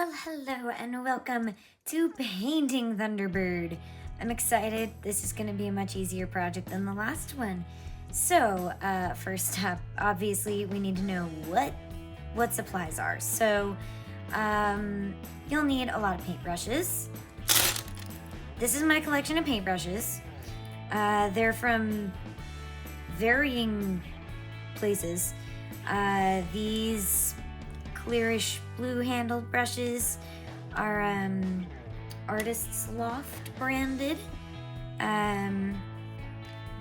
Well, hello and welcome to Painting Thunderbird. I'm excited. This is going to be a much easier project than the last one. So, first up, obviously, we need to know what supplies are. So, you'll need a lot of paintbrushes. This is my collection of paintbrushes. They're from varying places. These clearish blue-handled brushes are Artist's Loft branded.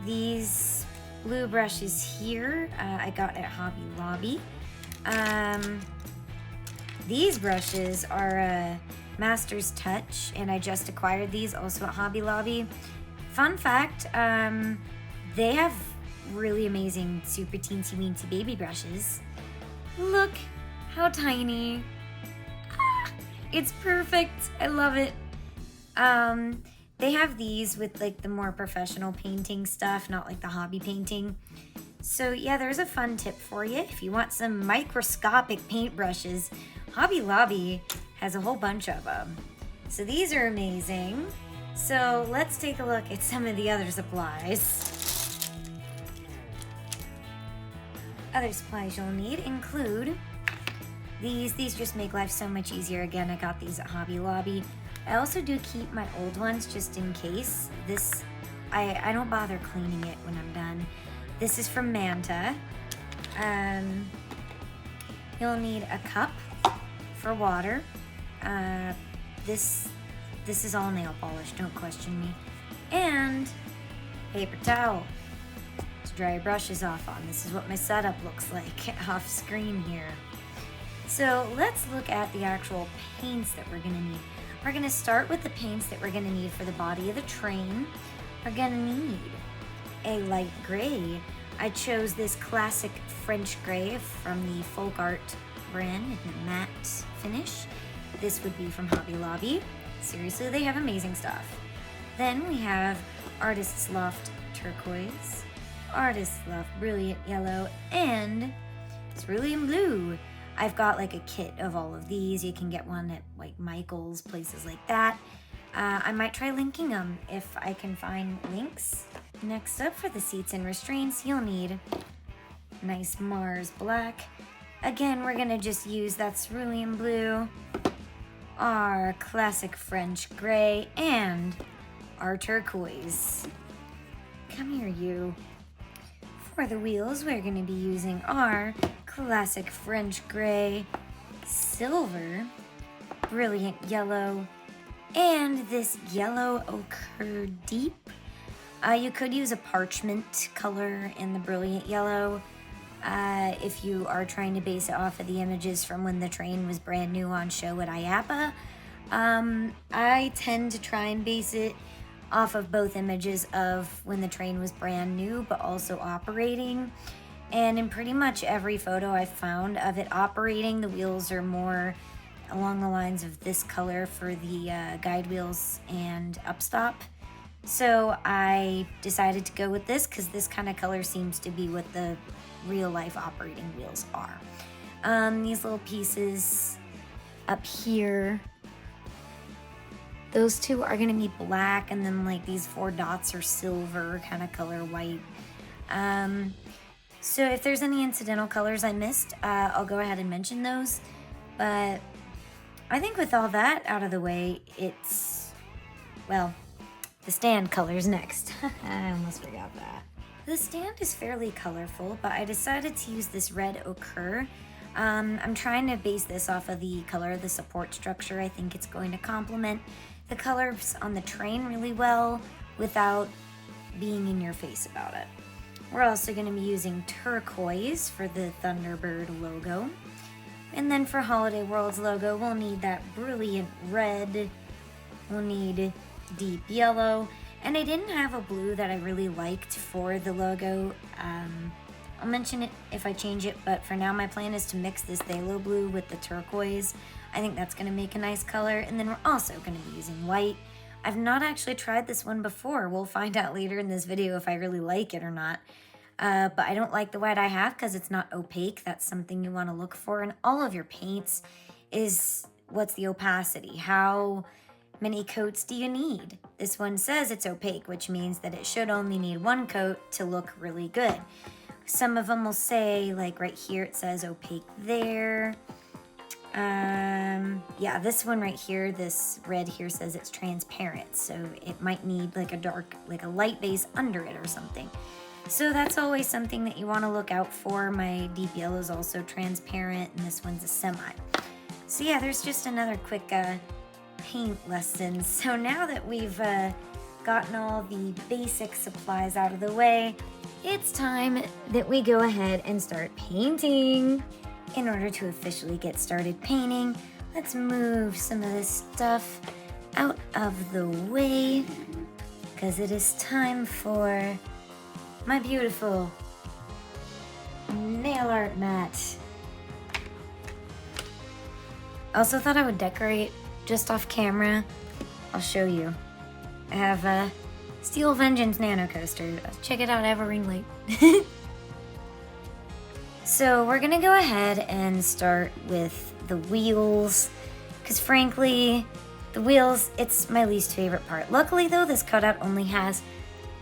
These blue brushes here I got at Hobby Lobby. These brushes are Master's Touch, and I just acquired these also at Hobby Lobby. Fun fact, they have really amazing super teensy weensy baby brushes. Look how tiny. It's perfect. I love it. They have these with like the more professional painting stuff, not like the hobby painting. So yeah, there's a fun tip for you. If you want some microscopic paintbrushes, Hobby Lobby has a whole bunch of them. So these are amazing. So let's take a look at some of the other supplies. Other supplies you'll need include these just make life so much easier. Again, I got these at Hobby Lobby. I also do keep my old ones just in case. This, I don't bother cleaning it when I'm done. This is from Manta. You'll need a cup for water. This is all nail polish, don't question me. And paper towel to dry your brushes off on. This is what my setup looks like off screen here. So let's look at the actual paints that we're gonna need. We're gonna start with the paints that we're gonna need for the body of the train. We're gonna need a light gray. I chose this classic French gray from the Folk Art brand in a matte finish. This would be from Hobby Lobby. Seriously, they have amazing stuff. Then we have Artist's Loft Turquoise, Artist's Loft Brilliant Yellow, and Cerulean Blue. I've got like a kit of all of these. You can get one at like Michael's, places like that. I might try linking them if I can find links. Next up, for the seats and restraints, you'll need nice Mars Black. Again, we're gonna just use that Cerulean Blue, our classic French Gray, and our Turquoise. Come here, you. For the wheels, we're gonna be using our classic French Gray, Silver, Brilliant Yellow, and this Yellow Ochre Deep. You could use a parchment color in the Brilliant Yellow if you are trying to base it off of the images from when the train was brand new on show at IAPA. I tend to try and base it off of both images of when the train was brand new but also operating. And in pretty much every photo I've found of it operating, the wheels are more along the lines of this color for the guide wheels and upstop. So I decided to go with this because this kind of color seems to be what the real life operating wheels are. These little pieces up here, those two are gonna be black, and then like these 4 dots are silver kind of color, white. So if there's any incidental colors I missed, I'll go ahead and mention those. But I think with all that out of the way, it's, well, the stand color's next. I almost forgot that. The stand is fairly colorful, but I decided to use this red ochre. I'm trying to base this off of the color of the support structure. I think it's going to complement the colors on the train really well without being in your face about it. We're also going to be using turquoise for the Thunderbird logo. And then for Holiday World's logo, we'll need that brilliant red. We'll need deep yellow. And I didn't have a blue that I really liked for the logo. I'll mention it if I change it, but for now my plan is to mix this phthalo blue with the turquoise. I think that's going to make a nice color. And then we're also going to be using white. I've not actually tried this one before. We'll find out later in this video if I really like it or not. But I don't like the white I have because it's not opaque. That's something you want to look for in all of your paints, is what's the opacity? How many coats do you need? This one says it's opaque, which means that it should only need one coat to look really good. Some of them will say, like right here, it says opaque there. Yeah, this one right here, this red here says it's transparent, so it might need like a dark, like a light base under it or something. So that's always something that you want to look out for. My deep yellow is also transparent, and this one's a semi. So yeah, there's just another quick paint lesson. So now that we've gotten all the basic supplies out of the way, it's time that we go ahead and start painting. In order to officially get started painting, let's move some of this stuff out of the way, because it is time for my beautiful nail art mat. I also thought I would decorate just off camera. I'll show you. I have a Steel Vengeance Nano Coaster. Check it out, I have a ring light. So we're gonna go ahead and start with the wheels, because frankly, the wheels, it's my least favorite part. Luckily though, this cutout only has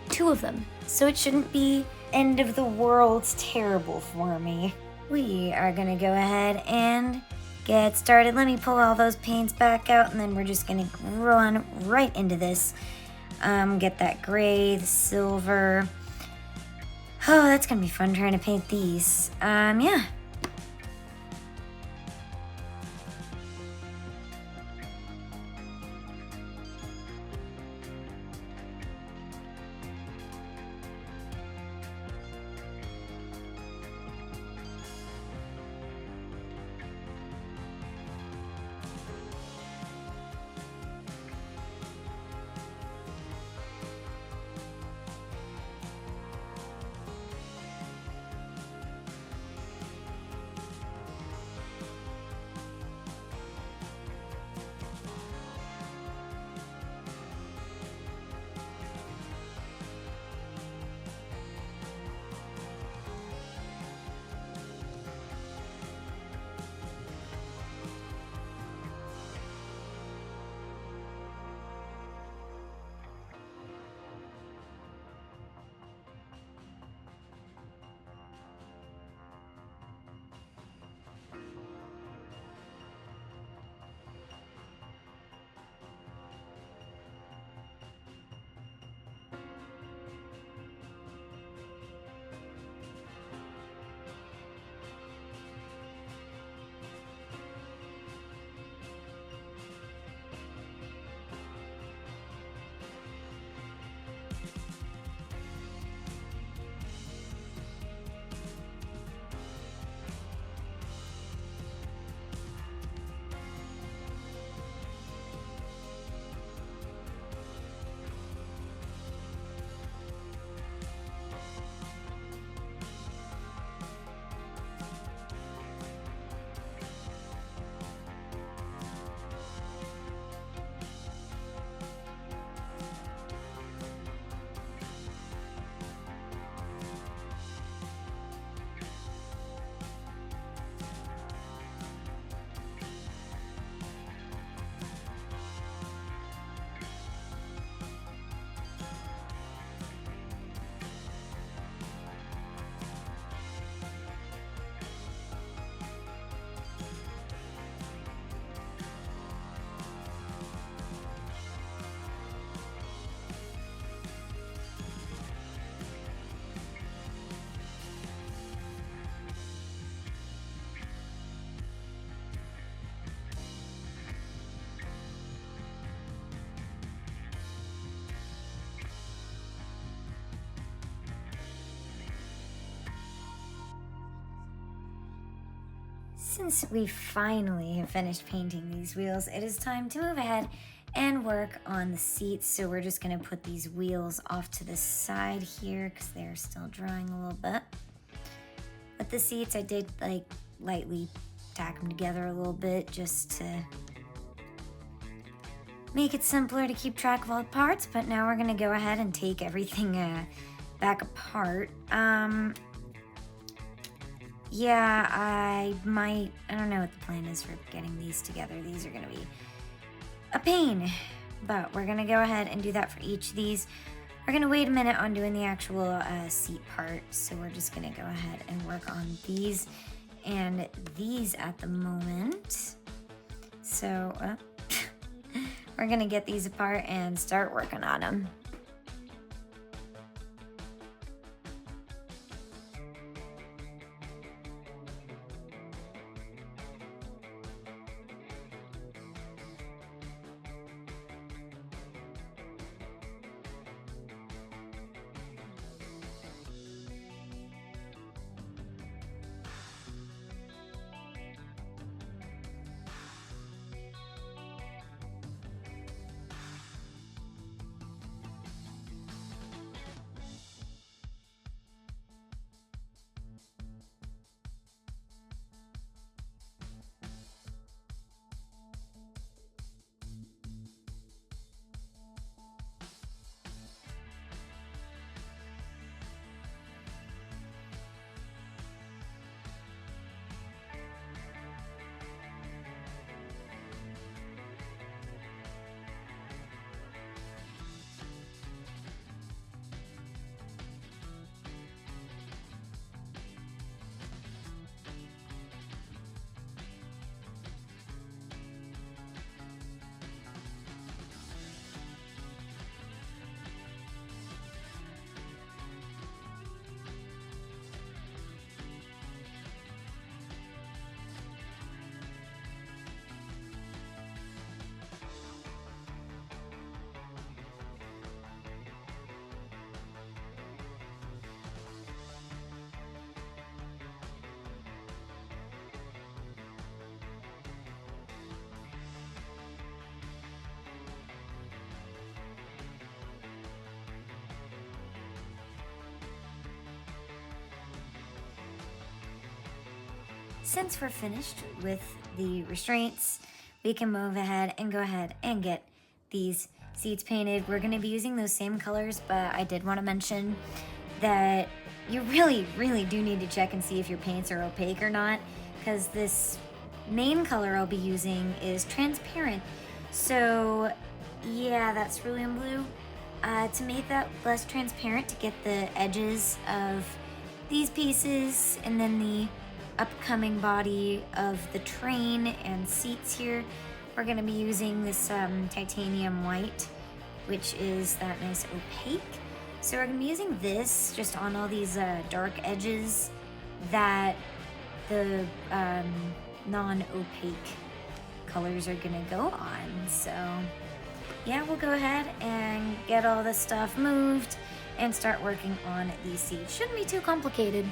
2 of them, so it shouldn't be end of the world terrible for me. We are gonna go ahead and get started. Let me pull all those paints back out, and then we're just gonna run right into this. Get that gray, the silver. Oh, that's gonna be fun trying to paint these. Yeah. Since we finally have finished painting these wheels, it is time to move ahead and work on the seats. So we're just gonna put these wheels off to the side here because they're still drying a little bit. But the seats, I did like lightly tack them together a little bit just to make it simpler to keep track of all the parts. But now we're gonna go ahead and take everything back apart. Yeah, I don't know what the plan is for getting these together. These are gonna be a pain, but we're gonna go ahead and do that for each of these. We're gonna wait a minute on doing the actual seat part, so we're just gonna go ahead and work on these and these at the moment. So we're gonna get these apart and start working on them. Since we're finished with the restraints, we can move ahead and get these seats painted. We're gonna be using those same colors, but I did wanna mention that you really do need to check and see if your paints are opaque or not, because this main color I'll be using is transparent. So yeah, that's cerulean blue. To make that less transparent, to get the edges of these pieces and then the upcoming body of the train and seats here, we're going to be using this titanium white, which is that nice opaque. So we're going to be using this just on all these dark edges that the non-opaque colors are going to go on. So yeah, we'll go ahead and get all this stuff moved and start working on these seats. Shouldn't be too complicated.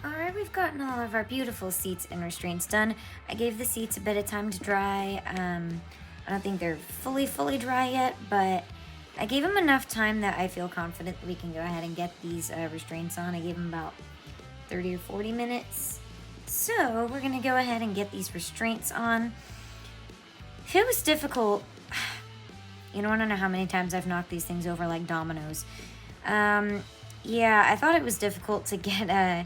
Alright, we've gotten all of our beautiful seats and restraints done. I gave the seats a bit of time to dry. I don't think they're fully dry yet, but I gave them enough time that I feel confident that we can go ahead and get these restraints on. I gave them about 30 or 40 minutes. So we're gonna go ahead and get these restraints on. It was difficult. You don't wanna know how many times I've knocked these things over like dominoes. Yeah, I thought it was difficult to get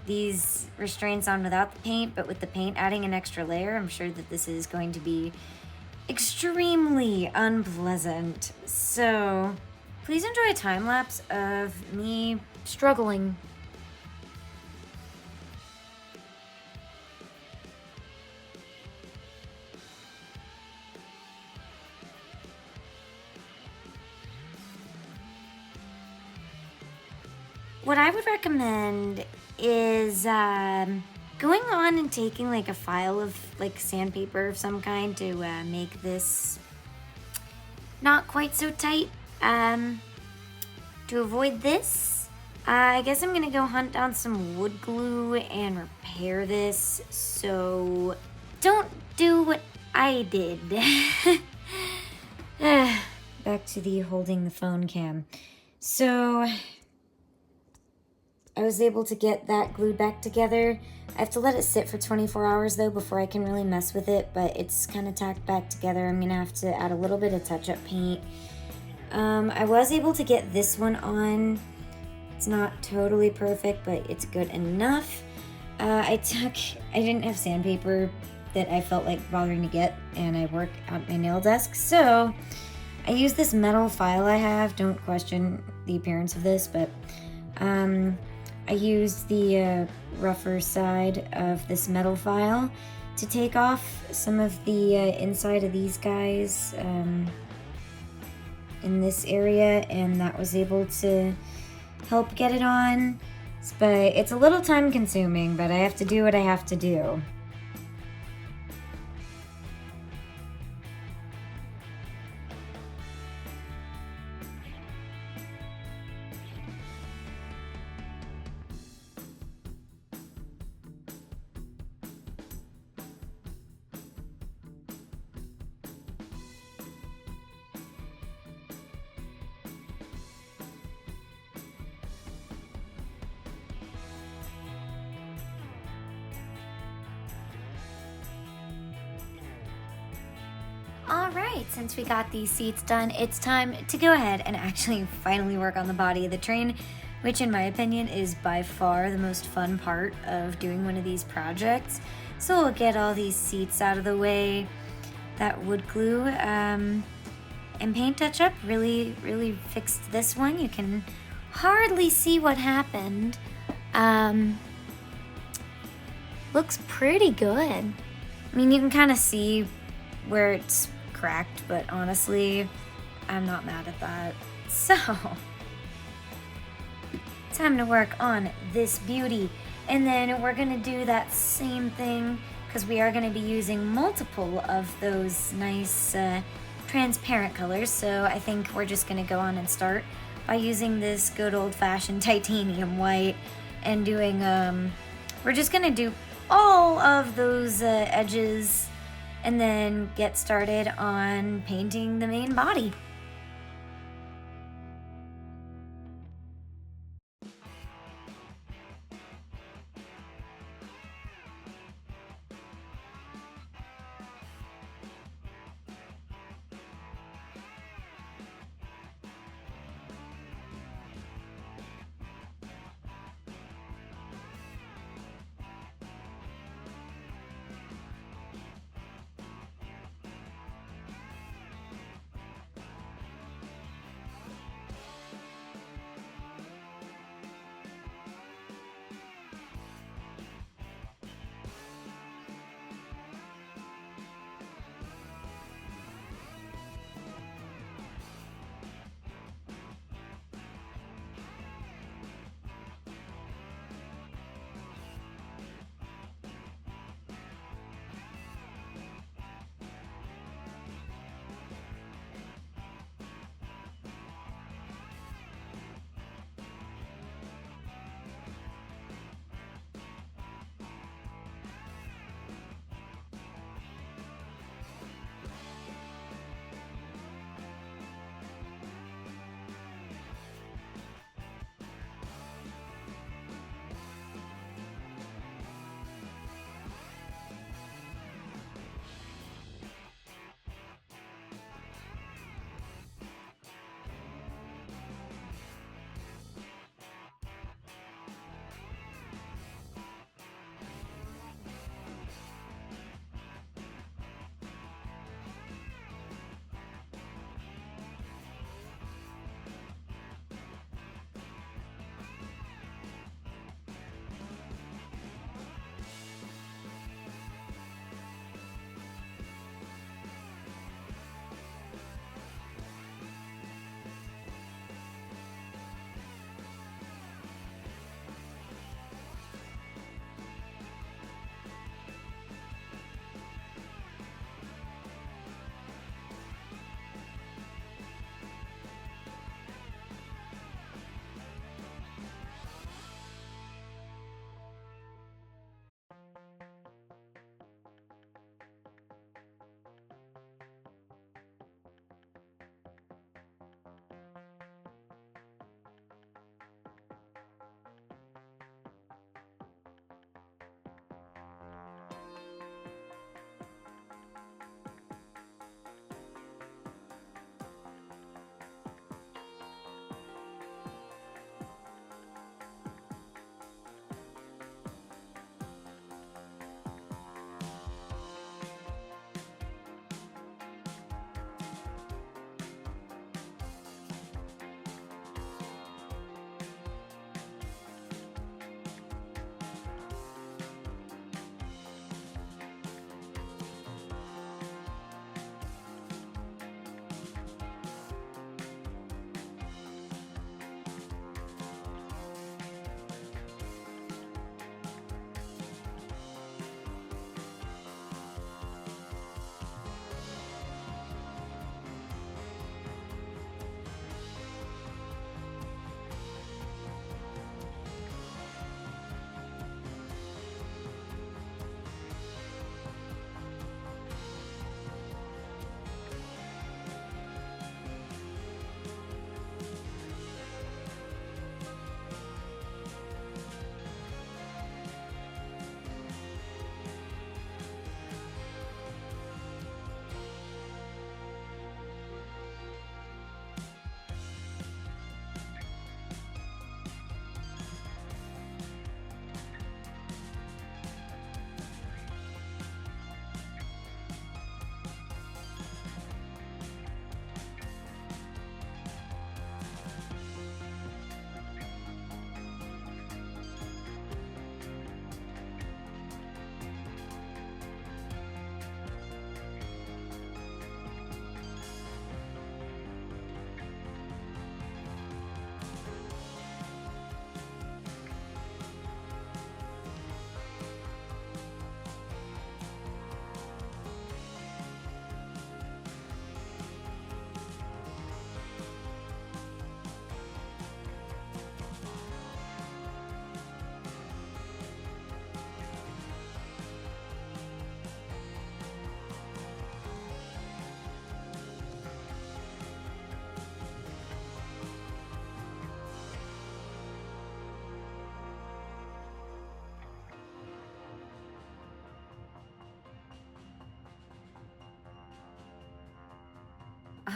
these restraints on without the paint, but with the paint adding an extra layer, I'm sure that this is going to be extremely unpleasant. So please enjoy a time lapse of me struggling. What I would recommend is going on and taking like a file of like sandpaper of some kind to make this not quite so tight. To avoid this, I guess I'm gonna go hunt down some wood glue and repair this, so don't do what I did. Back to the holding the phone cam. So I was able to get that glued back together. I have to let it sit for 24 hours though before I can really mess with it, but it's kind of tacked back together. I'm gonna have to add a little bit of touch-up paint. I was able to get this one on. It's not totally perfect, but it's good enough. I didn't have sandpaper that I felt like bothering to get, and I work at my nail desk, so I used this metal file I have. Don't question the appearance of this, but I used the rougher side of this metal file to take off some of the inside of these guys in this area, and that was able to help get it on. But it's a little time consuming, but I have to do what I have to do. Alright, since we got these seats done, it's time to go ahead and actually finally work on the body of the train, which in my opinion is by far the most fun part of doing one of these projects. So we'll get all these seats out of the way. That wood glue and paint touch-up really fixed this one. You can hardly see what happened. Looks pretty good. I mean, you can kind of see where it's cracked, but honestly, I'm not mad at that. So, time to work on this beauty. And then we're gonna do that same thing, because we are gonna be using multiple of those nice transparent colors. So I think we're just gonna go on and start by using this good old-fashioned titanium white and doing, we're just gonna do all of those edges and then get started on painting the main body.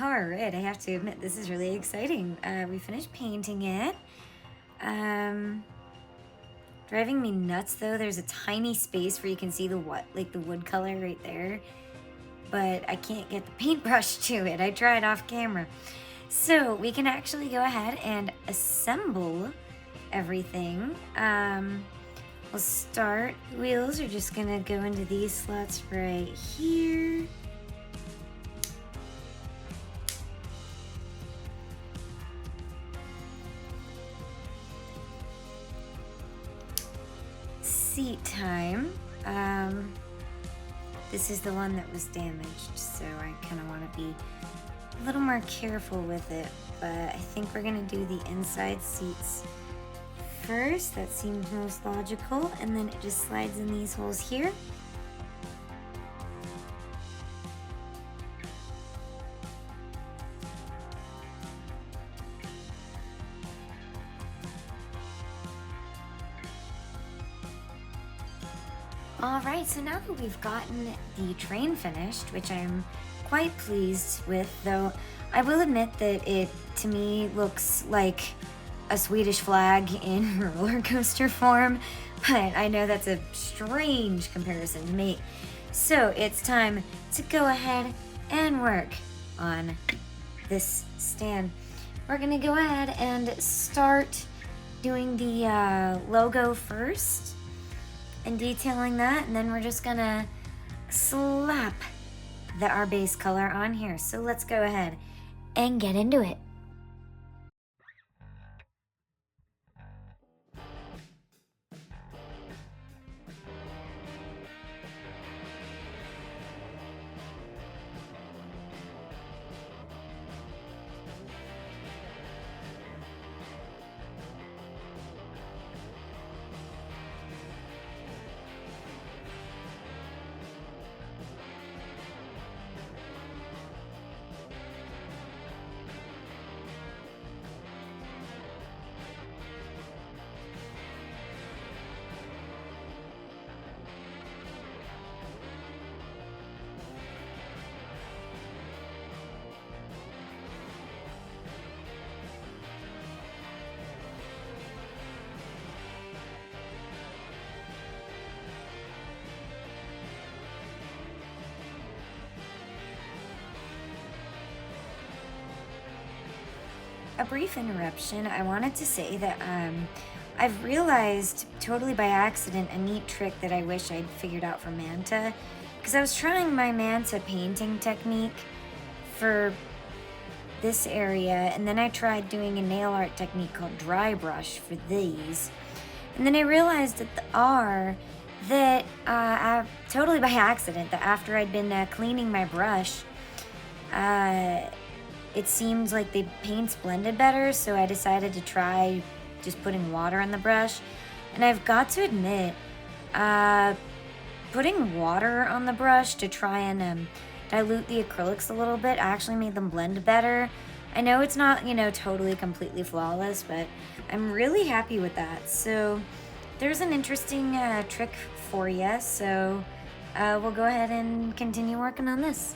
All right, I have to admit, this is really exciting. We finished painting it. Driving me nuts though, there's a tiny space where you can see the wood color right there. But I can't get the paintbrush to it. I tried off camera. So we can actually go ahead and assemble everything. We'll start. The wheels are just gonna go into these slots right here. Seat time. This is the one that was damaged, so I kind of want to be a little more careful with it, but I think we're gonna do the inside seats first. That seems most logical, and then it just slides in these holes here. Alright, so now that we've gotten the train finished, which I'm quite pleased with, though I will admit that it, to me, looks like a Swedish flag in roller coaster form, but I know that's a strange comparison to make. So it's time to go ahead and work on this stand. We're gonna go ahead and start doing the logo first and detailing that, and then we're just gonna slap our base color on here. So let's go ahead and get into it. A brief interruption. I wanted to say that I've realized totally by accident a neat trick that I wish I'd figured out for Manta, because I was trying my Manta painting technique for this area, and then I tried doing a nail art technique called dry brush for these, and then I realized at the R that totally by accident, that after I'd been cleaning my brush, it seemed like the paints blended better, so I decided to try just putting water on the brush. And I've got to admit, putting water on the brush to try and dilute the acrylics a little bit actually made them blend better. I know it's not, totally completely flawless, but I'm really happy with that. So there's an interesting trick for you, so we'll go ahead and continue working on this.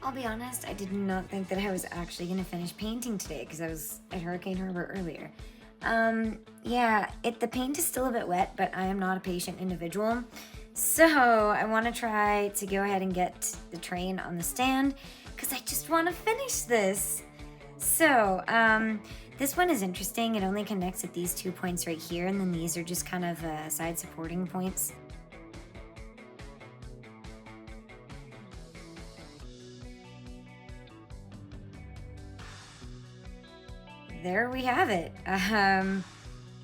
I'll be honest, I did not think that I was actually going to finish painting today because I was at Hurricane Harbor earlier. Yeah, the paint is still a bit wet, but I am not a patient individual. So I want to try to go ahead and get the train on the stand because I just want to finish this. So, this one is interesting. It only connects at these 2 points right here, and then these are just kind of side supporting points. There we have it.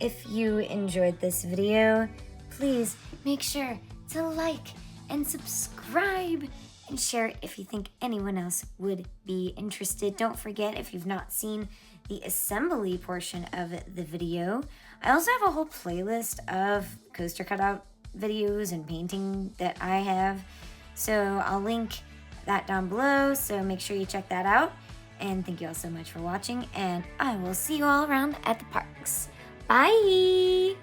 If you enjoyed this video, please make sure to like and subscribe and share it if you think anyone else would be interested. Don't forget, if you've not seen the assembly portion of the video, I also have a whole playlist of coaster cutout videos and painting that I have. So I'll link that down below, so make sure you check that out. And thank you all so much for watching, and I will see you all around at the parks. Bye!